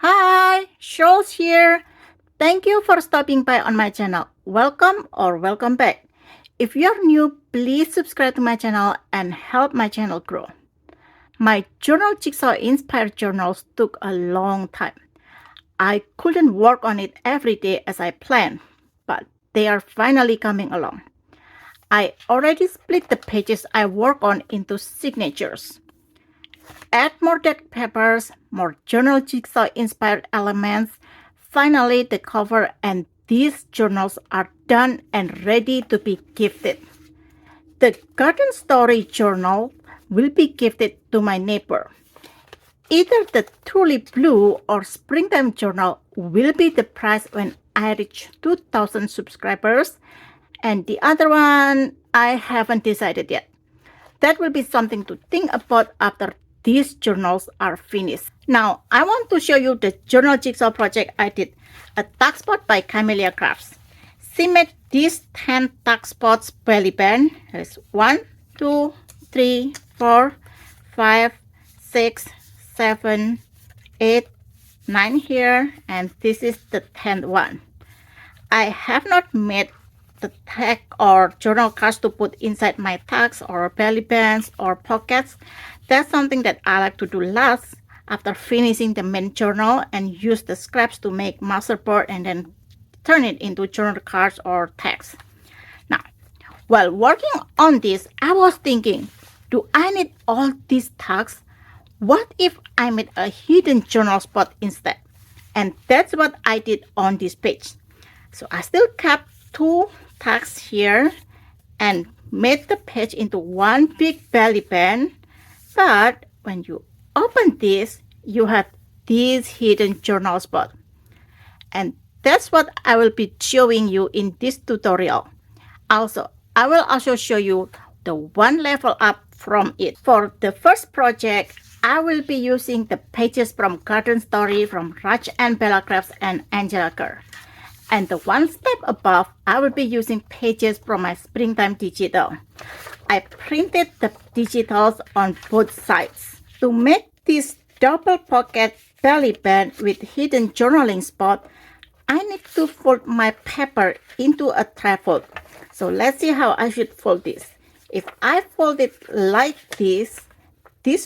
Hi, Sherls here. Thank you for stopping by on my channel. Welcome or welcome back. If you're new, please subscribe to my channel and help my channel grow. My Journal Jigsaw inspired journals took a long time. I couldn't work on it every day as I planned, but they are finally coming along. I already split the pages I work on into signatures. Add more deck papers, more Journal Jigsaw inspired elements. Finally, the cover and these journals are done and ready to be gifted. The Garden Story journal will be gifted to my neighbor. Either the Truly Blue or Springtime journal will be the prize when I reach 2,000 subscribers, and the other one I haven't decided yet. That will be something to think about after these journals are finished. Now, I want to show you the Journal Jigsaw project I did, a tuck spot by Camellia Crafts. She made these 10 tuck spots belly band. There's 1, 2, 3, 4, 5, 6, 7, 8, 9 here, and this is the 10th one. I have not made the tag or journal cards to put inside my tags or belly bands or pockets. That's something that I like to do last after finishing the main journal and use the scraps to make masterboard and then turn it into journal cards or tags. Now, while working on this, I was thinking, do I need all these tags? What if I made a hidden journal spot instead? And that's what I did on this page. So I still kept 2 tags here and made the page into one big belly band. But when you open this, you have this hidden journal spot. And that's what I will be showing you in this tutorial. Also, I will also show you the one level up from it. For the first project, I will be using the pages from Garden Story from Raj and Bella Crafts and Angela Kerr. And the one step above, I will be using pages from my Springtime digital. I printed the digitals on both sides. To make this double pocket belly band with hidden journaling spot, I need to fold my paper into a trifold. So let's see how I should fold this. If I fold it like this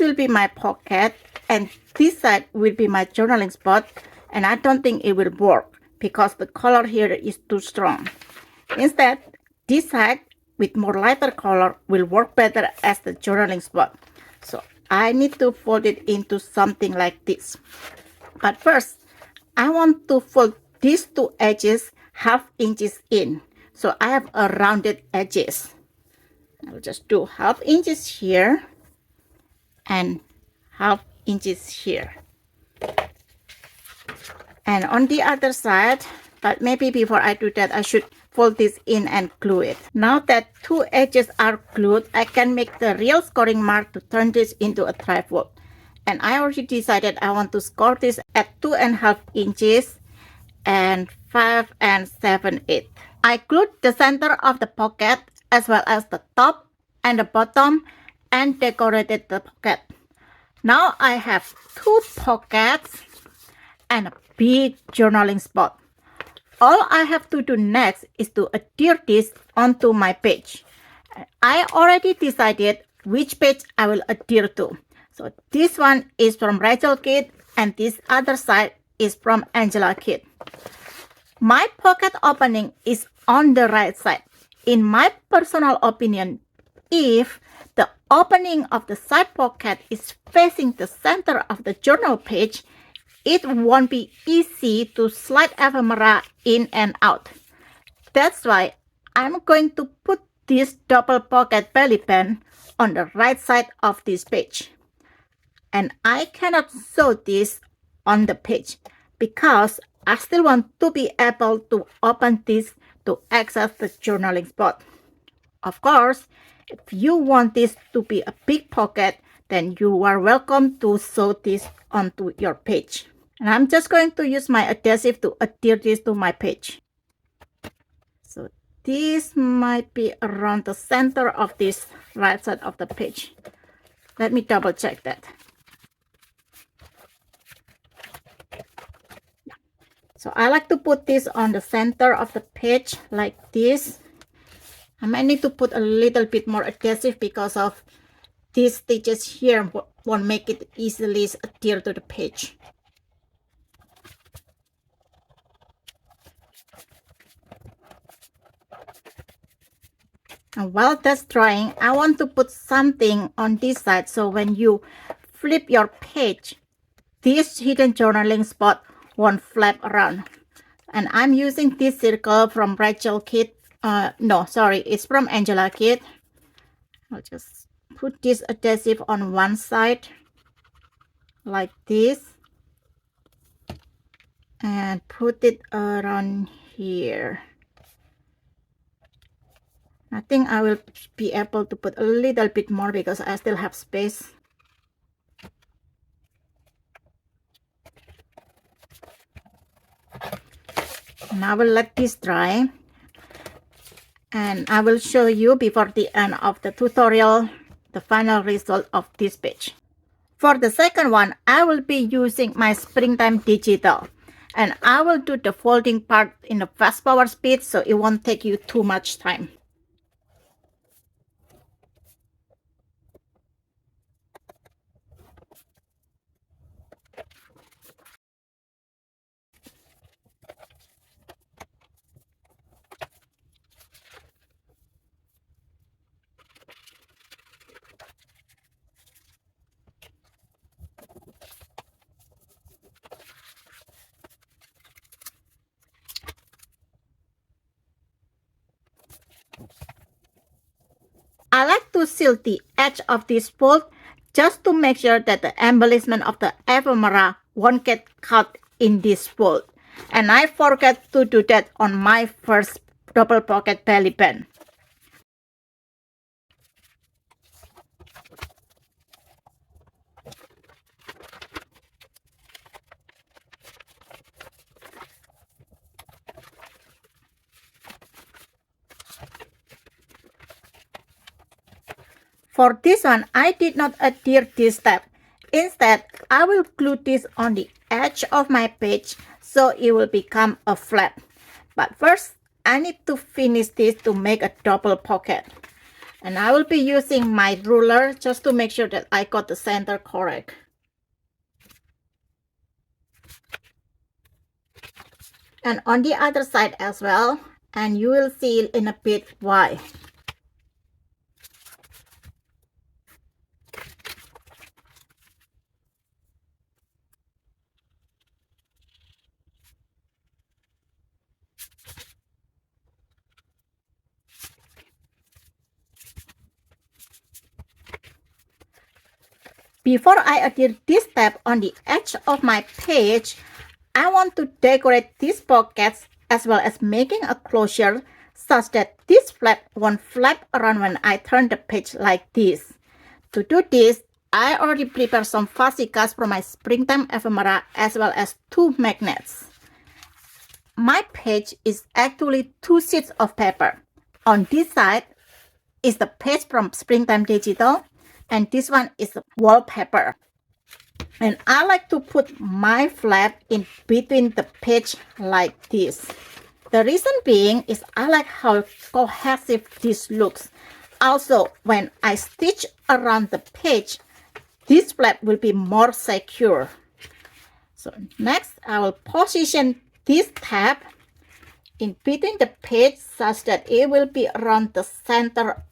will be my pocket and this side will be my journaling spot, and I don't think it will work because the color here is too strong. Instead, this side with more lighter color will work better as the journaling spot. So I need to fold it into something like this. But first, I want to fold these 2 edges ½ inches in. So I have a rounded edges. I'll just do ½ inches here and ½ inches here. And on the other side, but maybe before I do that, I should fold this in and glue it. Now that 2 edges are glued, I can make the real scoring mark to turn this into a trifold. And I already decided I want to score this at 2½ inches and 5 7/8. I glued the center of the pocket as well as the top and the bottom and decorated the pocket. Now I have 2 pockets and a big journaling spot. All I have to do next is to adhere this onto my page. I already decided which page I will adhere to. So this one is from Rachel Kit and this other side is from Angela Kit. My pocket opening is on the right side. In my personal opinion, if the opening of the side pocket is facing the center of the journal page, it won't be easy to slide ephemera in and out. That's why I'm going to put this double pocket belly band on the right side of this page. And I cannot sew this on the page because I still want to be able to open this to access the journaling spot. Of course, if you want this to be a big pocket, then you are welcome to sew this onto your page. And I'm just going to use my adhesive to adhere this to my page. So this might be around the center of this right side of the page. Let me double check that. So I like to put this on the center of the page like this. I might need to put a little bit more adhesive because of these stitches here won't make it easily adhere to the page. And while that's drying, I want to put something on this side so when you flip your page, this hidden journaling spot won't flap around. And I'm using this circle from Rachel Kit. No, sorry, it's from Angela Kit. I'll just put this adhesive on one side like this and put it around here. I think I will be able to put a little bit more because I still have space. And I will let this dry. And I will show you before the end of the tutorial the final result of this page. For the second one, I will be using my Springtime Digital. And I will do the folding part in a fast forward speed so it won't take you too much time. I like to seal the edge of this fold just to make sure that the embellishment of the ephemera won't get caught in this fold. And I forgot to do that on my first double pocket belly band. For this one, I did not adhere this step. Instead, I will glue this on the edge of my page so it will become a flap. But first, I need to finish this to make a double pocket. And I will be using my ruler just to make sure that I got the center correct. And on the other side as well, and you will see in a bit why. Before I adhere this step on the edge of my page, I want to decorate these pockets as well as making a closure such that this flap won't flap around when I turn the page like this. To do this, I already prepared some fussy cuts from my Springtime ephemera as well as 2 magnets. My page is actually 2 sheets of paper. On this side is the page from Springtime Digital, and this one is the wallpaper. And I like to put my flap in between the page like this. The reason being is I like how cohesive this looks. Also, when I stitch around the page, this flap will be more secure. So next, I will position this tab in between the page such that it will be around the center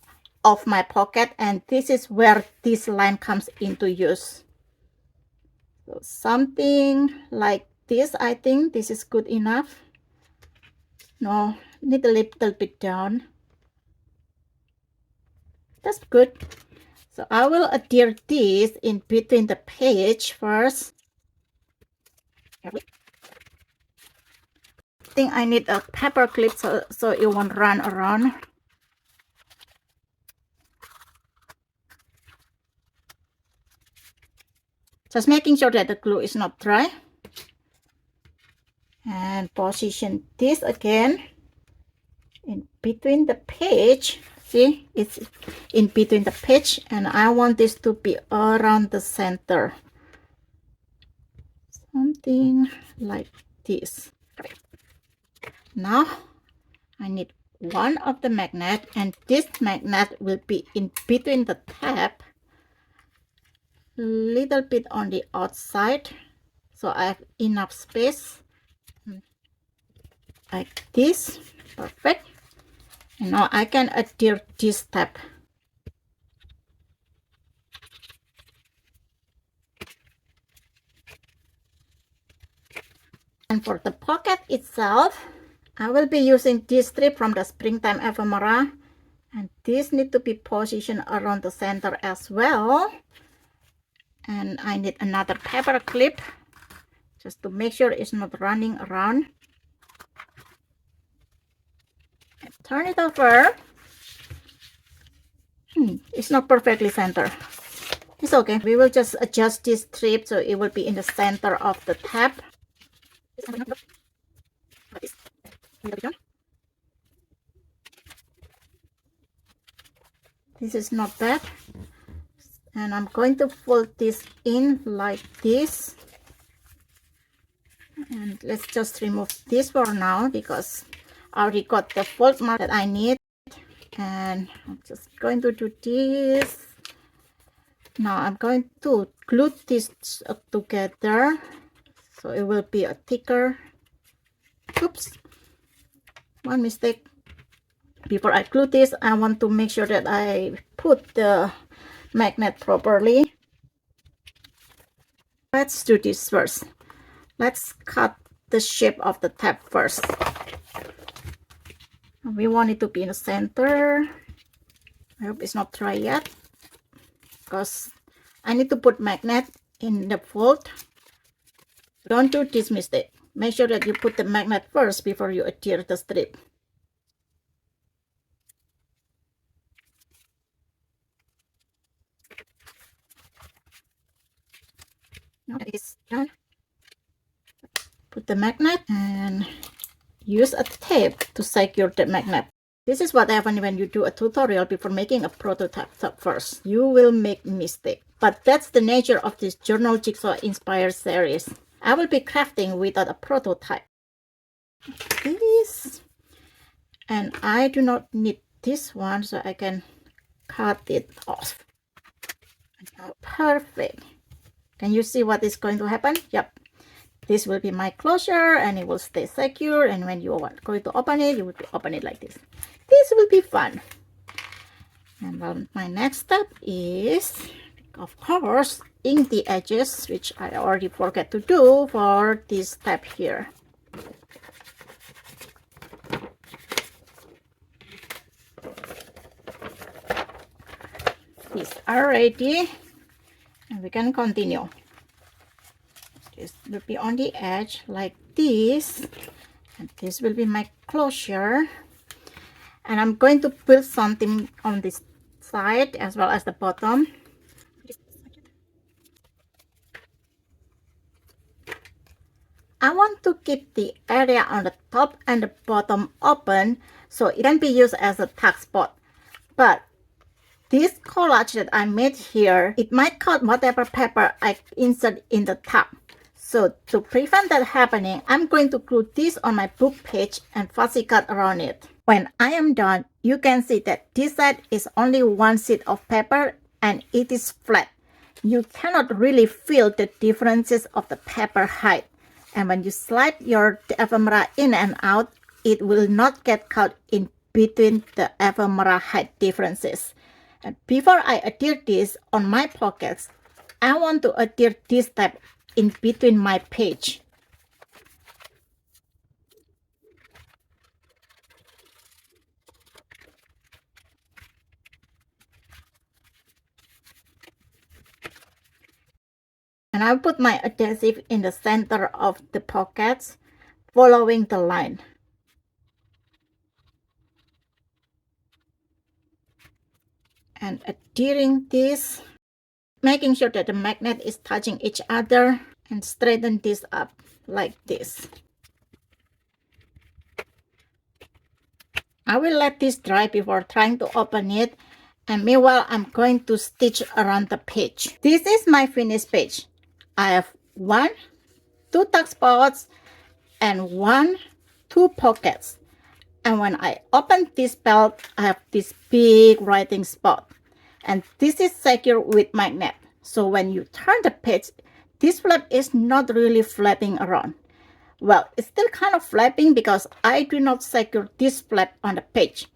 of my pocket, and this is where this line comes into use. So something like this, I think this is good enough. No, need a little bit down. That's good. So I will adhere this in between the page first. I think I need a paper clip so it won't run around. Just making sure that the glue is not dry. And position this again in between the page. See, it's in between the page, and I want this to be around the center. Something like this. Now I need one of the magnet, and this magnet will be in between the tab, little bit on the outside, so I have enough space like this. Perfect. And now I can adhere this tab. And for the pocket itself, I will be using this strip from the springtime ephemera, and this need to be positioned around the center as well. And I need another paper clip just to make sure it's not running around. And turn it over. It's not perfectly centered. It's okay. We will just adjust this strip so it will be in the center of the tab. This is not bad. And I'm going to fold this in like this. And let's just remove this for now because I already got the fold mark that I need. And I'm just going to do this. Now I'm going to glue this together so it will be a thicker. Oops, one mistake. Before I glue this, I want to make sure that I put the magnet properly. Let's do this first. Let's cut the shape of the tab first. We want it to be in the center. I hope it's not dry yet because I need to put magnet in the fold. Don't do this mistake. Make sure that you put the magnet first before you adhere the strip. Now that is done, put the magnet and use a tape to secure the magnet. This is what happens when you do a tutorial before making a prototype first. You will make mistake. But that's the nature of this Journal Jigsaw inspired series. I will be crafting without a prototype. This. And I do not need this one, so I can cut it off. Perfect. Can you see what is going to happen? Yep. This will be my closure and it will stay secure, and when you are going to open it, you will open it like this. This will be fun. And well, my next step is, of course, ink the edges, which I already forgot to do for this step here. These are ready and we can continue. This will be on the edge like this, and this will be my closure. And I'm going to build something on this side as well as the bottom. I want to keep the area on the top and the bottom open so it can be used as a tuck spot. But this collage that I made here, it might cut whatever paper I insert in the top. So to prevent that happening, I'm going to glue this on my book page and fussy cut around it. When I am done, you can see that this side is only one sheet of paper and it is flat. You cannot really feel the differences of the paper height. And when you slide your ephemera in and out, it will not get caught in between the ephemera height differences. And before I adhere this on my pockets, I want to adhere this type in between my page. And I'll put my adhesive in the center of the pockets, following the line. And adhering this, making sure that the magnet is touching each other, and straighten this up like this. I will let this dry before trying to open it, and meanwhile I'm going to stitch around the page. This is my finished page. I have 1, 2 tuck spots and 1 2 pockets. And when I open this belt, I have this big writing spot. And this is secured with magnet. So when you turn the page, this flap is not really flapping around. Well, it's still kind of flapping because I do not secure this flap on the page.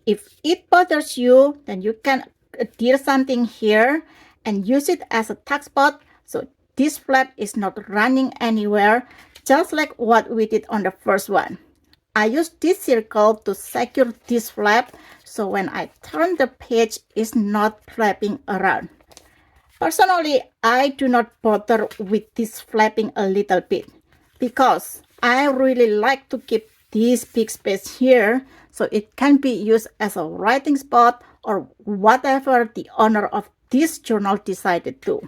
If it bothers you, then you can adhere something here and use it as a tuck spot so this flap is not running anywhere, just like what we did on the first one. I use this circle to secure this flap so when I turn the page, it's not flapping around. Personally, I do not bother with this flapping a little bit because I really like to keep this big space here so it can be used as a writing spot or whatever the owner of this journal decided to.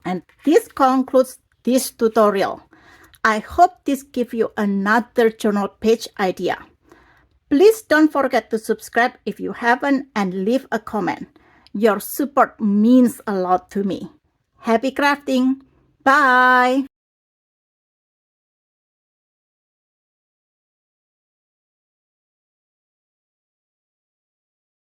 And this concludes this tutorial. I hope this gives you another journal page idea. Please don't forget to subscribe if you haven't and leave a comment. Your support means a lot to me. Happy crafting! Bye!